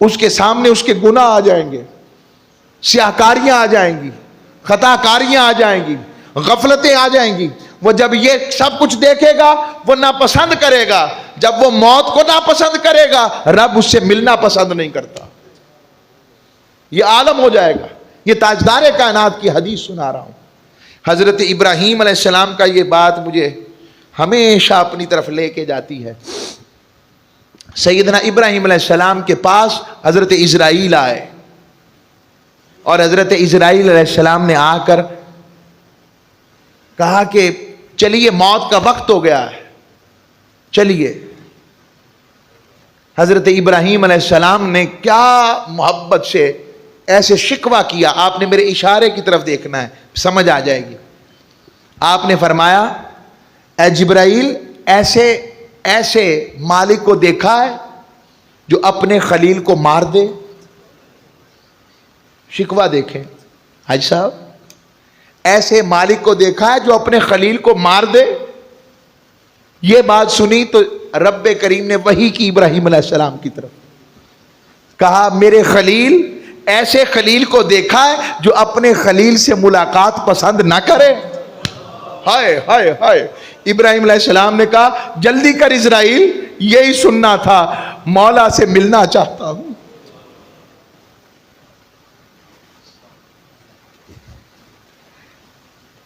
اس کے سامنے اس کے گناہ آ جائیں گے, سیاہکاریاں آ جائیں گی, خطا کاریاں آ جائیں گی, غفلتیں آ جائیں گی. وہ جب یہ سب کچھ دیکھے گا وہ ناپسند کرے گا. جب وہ موت کو ناپسند کرے گا رب اس سے ملنا پسند نہیں کرتا. یہ عالم ہو جائے گا. یہ تاجدار کائنات کی حدیث سنا رہا ہوں. حضرت ابراہیم علیہ السلام کا یہ بات مجھے ہمیشہ اپنی طرف لے کے جاتی ہے. سیدنا ابراہیم علیہ السلام کے پاس حضرت اسرائیل آئے, اور حضرت اسرائیل علیہ السلام نے آ کر کہا کہ چلیے موت کا وقت ہو گیا ہے, چلیے. حضرت ابراہیم علیہ السلام نے کیا محبت سے ایسے شکوہ کیا, آپ نے میرے اشارے کی طرف دیکھنا ہے سمجھ آ جائے گی. آپ نے فرمایا اے جبرائیل ایسے مالک کو دیکھا ہے جو اپنے خلیل کو مار دے؟ شکوہ دیکھیں حاج صاحب, ایسے مالک کو دیکھا ہے جو اپنے خلیل کو مار دے؟ یہ بات سنی تو رب کریم نے وحی کی ابراہیم علیہ السلام کی طرف, کہا میرے خلیل, ایسے خلیل کو دیکھا ہے جو اپنے خلیل سے ملاقات پسند نہ کرے؟ ہائے ہائے ہائے. ابراہیم علیہ السلام نے کہا جلدی کر اسرائیل, یہی سننا تھا, مولا سے ملنا چاہتا ہوں.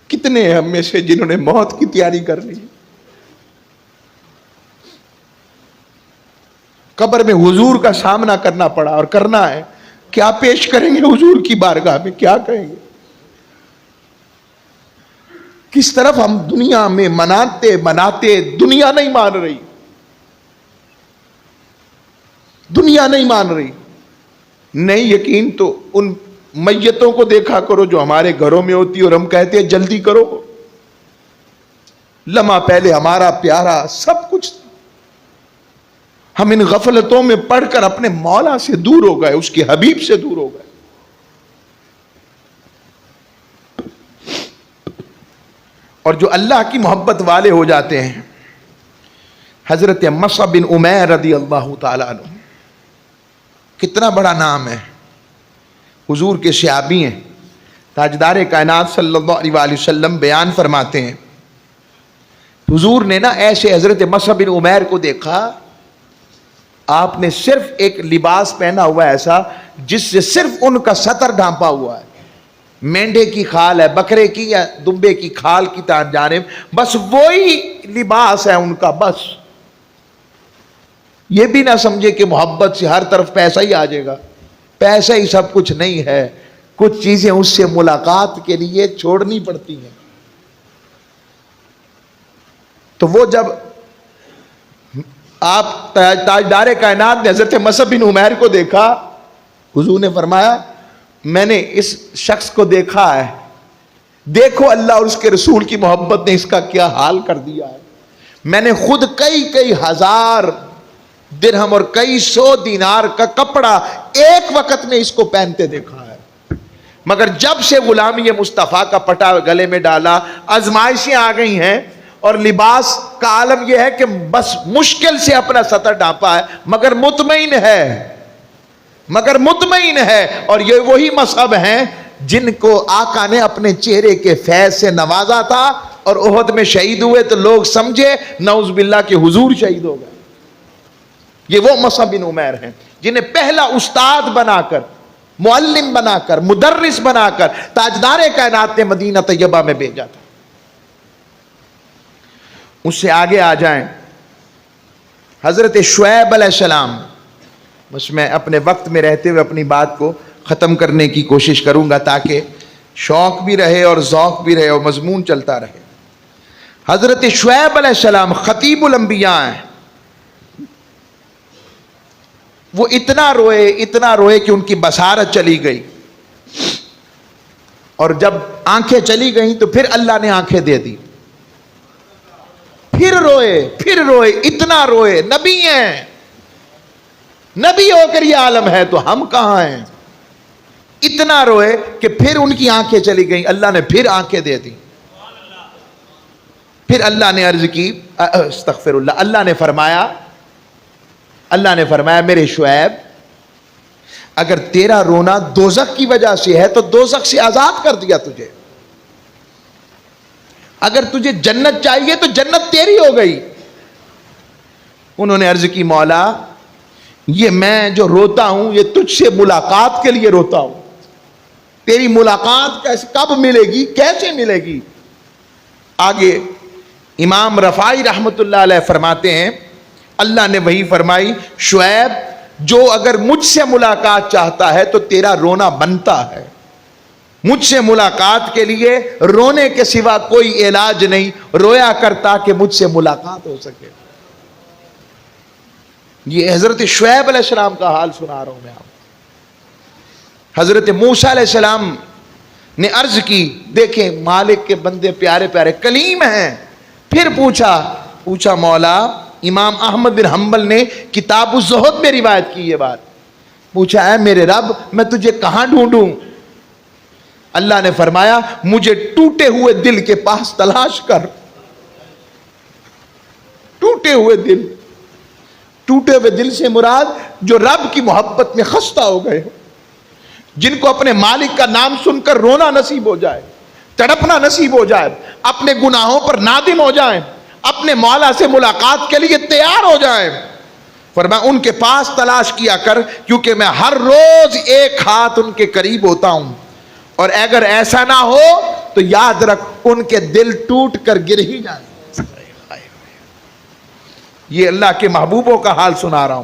کتنے ہیں ہم میں سے جنہوں نے موت کی تیاری کر لی؟ قبر میں حضور کا سامنا کرنا پڑا اور کرنا ہے. کیا پیش کریں گے حضور کی بارگاہ میں, کیا کہیں گے؟ کس طرف ہم دنیا میں مناتے دنیا نہیں مان رہی, دنیا نہیں مان رہی. نہیں یقین تو ان میتوں کو دیکھا کرو جو ہمارے گھروں میں ہوتی اور ہم کہتے ہیں جلدی کرو. لمحہ پہلے ہمارا پیارا سب کچھ تھا, ہم ان غفلتوں میں پڑھ کر اپنے مولا سے دور ہو گئے, اس کے حبیب سے دور ہو گئے. اور جو اللہ کی محبت والے ہو جاتے ہیں, حضرت مصعب بن عمیر رضی اللہ تعالیٰ عنہ, کتنا بڑا نام ہے, حضور کے صحابی ہیں. تاجدار کائنات صلی اللہ علیہ وسلم بیان فرماتے ہیں حضور نے نا ایسے حضرت مصعب بن عمیر کو دیکھا, آپ نے صرف ایک لباس پہنا ہوا ہے ایسا جس سے صرف ان کا سطر ڈھانپا ہوا ہے, مینڈے کی کھال ہے, بکرے کی یا دمبے کی کھال کی جانب, بس وہی لباس ہے ان کا. بس یہ بھی نہ سمجھے کہ محبت سے ہر طرف پیسہ ہی آ جائے گا, پیسہ ہی سب کچھ نہیں ہے, کچھ چیزیں اس سے ملاقات کے لیے چھوڑنی پڑتی ہیں. تو وہ جب آپ تاجدار کائنات نے حضرت مصعب بن عمیر کو دیکھا, حضور نے فرمایا میں نے اس شخص کو دیکھا ہے, دیکھو اللہ اور اس کے رسول کی محبت نے اس کا کیا حال کر دیا ہے. میں نے خود کئی ہزار درہم اور کئی سو دینار کا کپڑا ایک وقت میں اس کو پہنتے دیکھا ہے, مگر جب سے غلامی مصطفیٰ کا پٹا گلے میں ڈالا, آزمائشیں آ گئی ہیں اور لباس کا عالم یہ ہے کہ بس مشکل سے اپنا سطر ڈھانپا ہے مگر مطمئن ہے. اور یہ وہی مذہب ہیں جن کو آقا نے اپنے چہرے کے فیض سے نوازا تھا اور احد میں شہید ہوئے تو لوگ سمجھے نعوذ باللہ کہ حضور شہید ہو گئے. یہ وہ مصعب بن عمیر ہیں جنہیں پہلا استاد بنا کر، معلم بنا کر، مدرس بنا کر تاجدار کائنات نے مدینہ طیبہ میں بھیجا تھا. اس سے آگے آ جائیں حضرت شعیب علیہ السلام. بس میں اپنے وقت میں رہتے ہوئے اپنی بات کو ختم کرنے کی کوشش کروں گا تاکہ شوق بھی رہے اور ذوق بھی رہے اور مضمون چلتا رہے. حضرت شعیب علیہ السلام خطیب الانبیاء ہیں. وہ اتنا روئے کہ ان کی بصارت چلی گئی، اور جب آنکھیں چلی گئیں تو پھر اللہ نے آنکھیں دے دی. پھر روئے اتنا روئے. نبی ہیں، نبی ہو کر یہ عالم ہے تو ہم کہاں ہیں. اتنا روئے کہ پھر ان کی آنکھیں چلی گئیں، اللہ نے پھر آنکھیں دے دی. پھر اللہ نے عرض کی استغفر اللہ، اللہ نے فرمایا میرے شعیب اگر تیرا رونا دوزخ کی وجہ سے ہے تو دوزخ سے آزاد کر دیا تجھے. اگر تجھے جنت چاہیے تو جنت تیری ہو گئی. انہوں نے عرض کی مولا یہ میں جو روتا ہوں یہ تجھ سے ملاقات کے لیے روتا ہوں. تیری ملاقات کب ملے گی، کیسے ملے گی. آگے امام رفاعی رحمت اللہ علیہ فرماتے ہیں اللہ نے وہی فرمائی شعیب جو اگر مجھ سے ملاقات چاہتا ہے تو تیرا رونا بنتا ہے. مجھ سے ملاقات کے لیے رونے کے سوا کوئی علاج نہیں، رویا کرتا کہ مجھ سے ملاقات ہو سکے. یہ حضرت شعیب علیہ السلام کا حال سنا رہا ہوں میں آپ. حضرت موسیٰ علیہ السلام نے عرض کی دیکھیں مالک کے بندے پیارے پیارے کلیم ہیں. پھر پوچھا مولا. امام احمد بن حنبل نے کتاب الزہد میں روایت کی یہ بات. پوچھا اے میرے رب میں تجھے کہاں ڈھونڈوں. اللہ نے فرمایا مجھے ٹوٹے ہوئے دل کے پاس تلاش کر. ٹوٹے ہوئے دل سے مراد جو رب کی محبت میں خستہ ہو گئے، جن کو اپنے مالک کا نام سن کر رونا نصیب ہو جائے، تڑپنا نصیب ہو جائے، اپنے گناہوں پر نادم ہو جائیں، اپنے مولا سے ملاقات کے لیے تیار ہو جائیں. فرمایا ان کے پاس تلاش کیا کر کیونکہ میں ہر روز ایک ہاتھ ان کے قریب ہوتا ہوں، اور اگر ایسا نہ ہو تو یاد رکھ ان کے دل ٹوٹ کر گر ہی جائیں. یہ اللہ کے محبوبوں کا حال سنا رہا ہوں.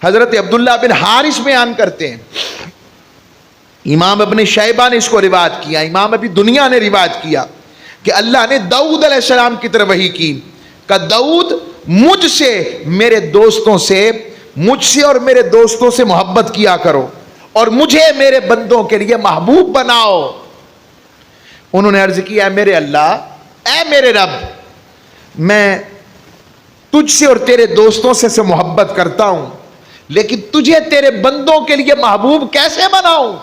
حضرت عبداللہ بن حارث بیان کرتے ہیں، امام ابن شیبہ نے اس کو روایت کیا، امام ابی دنیا نے روایت کیا کہ اللہ نے داؤد علیہ السلام کی طرف وحی کی کہ داؤد مجھ سے اور میرے دوستوں سے محبت کیا کرو اور مجھے میرے بندوں کے لیے محبوب بناؤ. انہوں نے عرض کیا اے میرے اللہ، اے میرے رب، میں تجھ سے اور تیرے دوستوں سے محبت کرتا ہوں لیکن تجھے تیرے بندوں کے لیے محبوب کیسے بناؤں.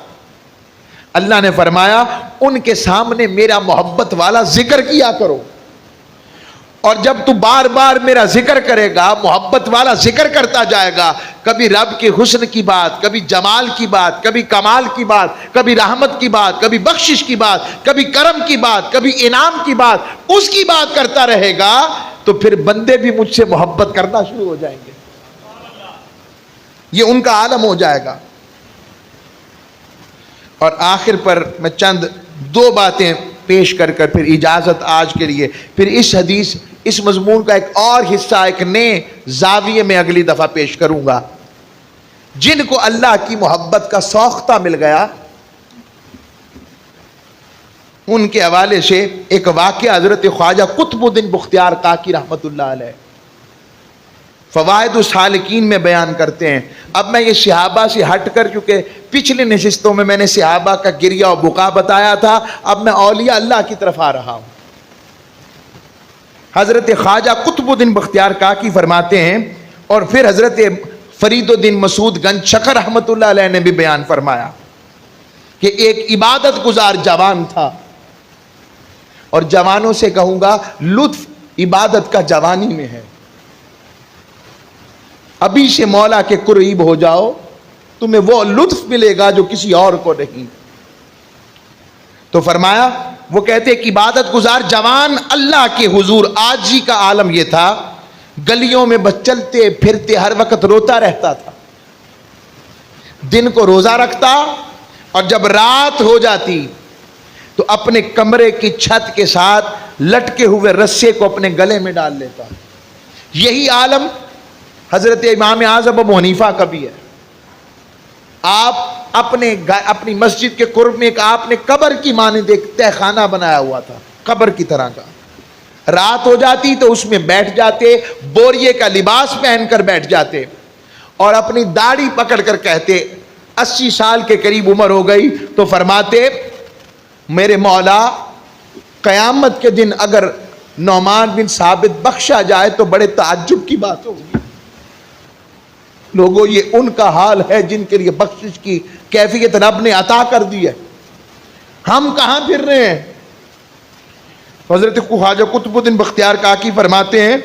اللہ نے فرمایا ان کے سامنے میرا محبت والا ذکر کیا کرو، اور جب تو بار بار میرا ذکر کرے گا، محبت والا ذکر کرتا جائے گا، کبھی رب کے حسن کی بات، کبھی جمال کی بات، کبھی کمال کی بات، کبھی رحمت کی بات، کبھی بخشش کی بات، کبھی کرم کی بات، کبھی انعام کی بات، اس کی بات کرتا رہے گا تو پھر بندے بھی مجھ سے محبت کرنا شروع ہو جائیں گے. یہ ان کا عالم ہو جائے گا. اور آخر پر میں چند دو باتیں پیش کر پھر اجازت آج کے لیے، پھر اس مضمون کا ایک اور حصہ ایک نئے زاویے میں اگلی دفعہ پیش کروں گا. جن کو اللہ کی محبت کا سوختہ مل گیا ان کے حوالے سے ایک واقعہ حضرت خواجہ قطب الدین بختیار کاکی رحمت اللہ علیہ فوائد السالکین میں بیان کرتے ہیں. اب میں یہ صحابہ سے ہٹ کر، کیونکہ پچھلی نشستوں میں نے صحابہ کا گریہ و بکا بتایا تھا، اب میں اولیاء اللہ کی طرف آ رہا ہوں. حضرت خواجہ قطب الدین بختیار کاکی فرماتے ہیں، اور پھر حضرت فرید الدین مسعود گنج شکر رحمت اللہ علیہ نے بھی بیان فرمایا کہ ایک عبادت گزار جوان تھا، اور جوانوں سے کہوں گا لطف عبادت کا جوانی میں ہے. ابھی سے مولا کے قریب ہو جاؤ, تمہیں وہ لطف ملے گا جو کسی اور کو نہیں. تو فرمایا, وہ کہتے کہ عبادت گزار جوان اللہ کے حضور آجی کا عالم یہ تھا, گلیوں میں بس چلتے پھرتے ہر وقت روتا رہتا تھا. دن کو روزہ رکھتا اور جب رات ہو جاتی تو اپنے کمرے کی چھت کے ساتھ لٹکے ہوئے رسے کو اپنے گلے میں ڈال لیتا. یہی عالم حضرت امام اعظم ابو حنیفہ کا بھی ہے. آپ اپنی مسجد کے قرب میں ایک آپ نے قبر کی مانند ایک تہ خانہ بنایا ہوا تھا, قبر کی طرح کا. رات ہو جاتی تو اس میں بیٹھ جاتے, بوریے کا لباس پہن کر بیٹھ جاتے اور اپنی داڑھی پکڑ کر کہتے, 80 سال کے قریب عمر ہو گئی تو فرماتے, میرے مولا قیامت کے دن اگر نعمان بن ثابت بخشا جائے تو بڑے تعجب کی بات ہوگی. لوگوں, یہ ان کا حال ہے جن کے لیے بخشش کی کیفیت رب نے عطا کر دی ہے. ہم کہاں پھر رہے ہیں؟ حضرت خواجہ قطب الدین بختیار کاکی فرماتے ہیں,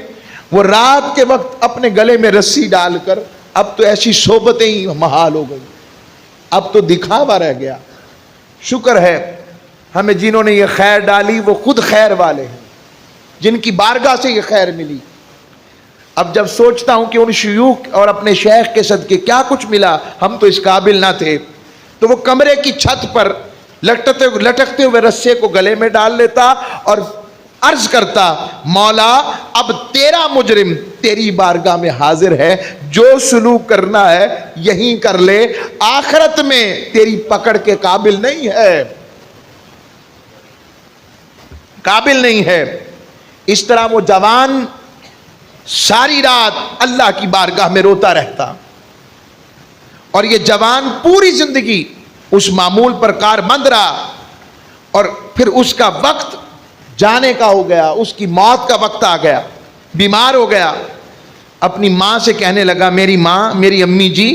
وہ رات کے وقت اپنے گلے میں رسی ڈال کر, اب تو ایسی صحبتیں ہی محال ہو گئی, اب تو دکھاوا رہ گیا. شکر ہے ہمیں جنہوں نے یہ خیر ڈالی وہ خود خیر والے ہیں, جن کی بارگاہ سے یہ خیر ملی. اب جب سوچتا ہوں کہ ان شیوخ اور اپنے شیخ کے صدقے کیا کچھ ملا, ہم تو اس قابل نہ تھے, تو وہ کمرے کی چھت پر لٹکتے ہوئے رسے کو گلے میں ڈال لیتا اور عرض کرتا, مولا اب تیرا مجرم تیری بارگاہ میں حاضر ہے, جو سلوک کرنا ہے یہیں کر لے, آخرت میں تیری پکڑ کے قابل نہیں ہے, قابل نہیں ہے. اس طرح وہ جوان ساری رات اللہ کی بارگاہ میں روتا رہتا, اور یہ جوان پوری زندگی اس معمول پر کاربند رہا, اور پھر اس کا وقت جانے کا ہو گیا, اس کی موت کا وقت آ گیا, بیمار ہو گیا. اپنی ماں سے کہنے لگا, میری ماں, میری امی جی,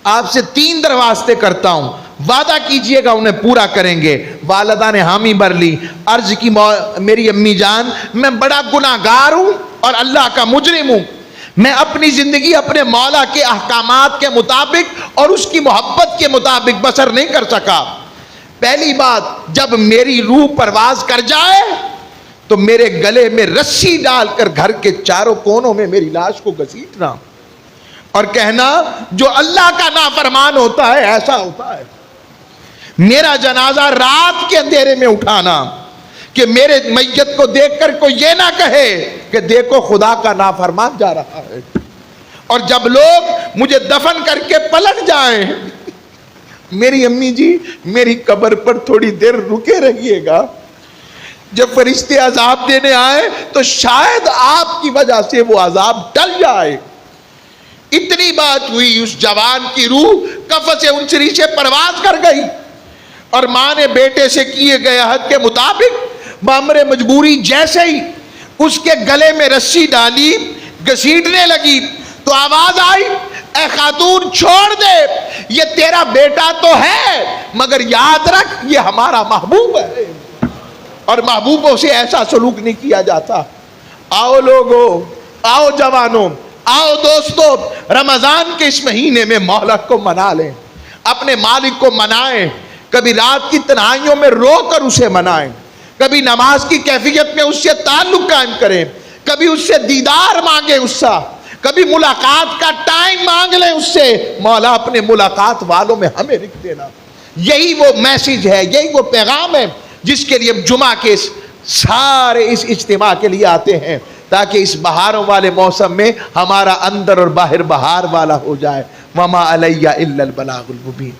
آپ سے 3 درخواستیں کرتا ہوں, وعدہ کیجئے گا انہیں پورا کریں گے. والدہ نے حامی بھر لی. عرض کی, میری امی جان, میں بڑا گناہگار ہوں اور اللہ کا مجرم ہوں, میں اپنی زندگی اپنے مولا کے احکامات کے مطابق اور اس کی محبت کے مطابق بسر نہیں کر سکا. پہلی بات, جب میری روح پرواز کر جائے تو میرے گلے میں رسی ڈال کر گھر کے چاروں کونوں میں میری لاش کو گھسیٹنا اور کہنا, جو اللہ کا نافرمان ہوتا ہے ایسا ہوتا ہے. میرا جنازہ رات کے اندھیرے میں اٹھانا کہ میرے میت کو دیکھ کر کوئی یہ نہ کہے کہ دیکھو خدا کا نافرمان جا رہا ہے. اور جب لوگ مجھے دفن کر کے پلٹ جائیں, میری امی جی میری قبر پر تھوڑی دیر رکے رہیے گا, جب فرشتے عذاب دینے آئے تو شاید آپ کی وجہ سے وہ عذاب ٹل جائے. اتنی بات ہوئی, اس جوان کی روح قفس عنصری سے پرواز کر گئی, اور ماں نے بیٹے سے کیے گئے عہد کے مطابق بامر مجبوری جیسے ہی اس کے گلے میں رسی ڈالی, گھسیٹنے لگی تو آواز آئی, اے خاتون چھوڑ دے, یہ تیرا بیٹا تو ہے مگر یاد رکھ یہ ہمارا محبوب ہے, اور محبوبوں سے ایسا سلوک نہیں کیا جاتا. آؤ لوگو, آؤ جوانوں, آؤ دوستو, رمضان کے اس مہینے میں مولا کو منا لیں, اپنے مالک کو منائیں. کبھی رات کی تنہائیوں میں رو کر اسے منائیں, کبھی نماز کی کیفیت میں اس سے تعلق قائم کریں, کبھی اس سے دیدار مانگیں اس سے, کبھی ملاقات کا ٹائم مانگ لیں اس سے. مولا اپنے ملاقات والوں میں ہمیں لکھ دینا. یہی وہ میسج ہے, یہی وہ پیغام ہے جس کے لیے جمعہ کے سارے اس اجتماع کے لیے آتے ہیں, تاکہ اس بہاروں والے موسم میں ہمارا اندر اور باہر بہار والا ہو جائے. وما علیہ الا البلاغ المبین.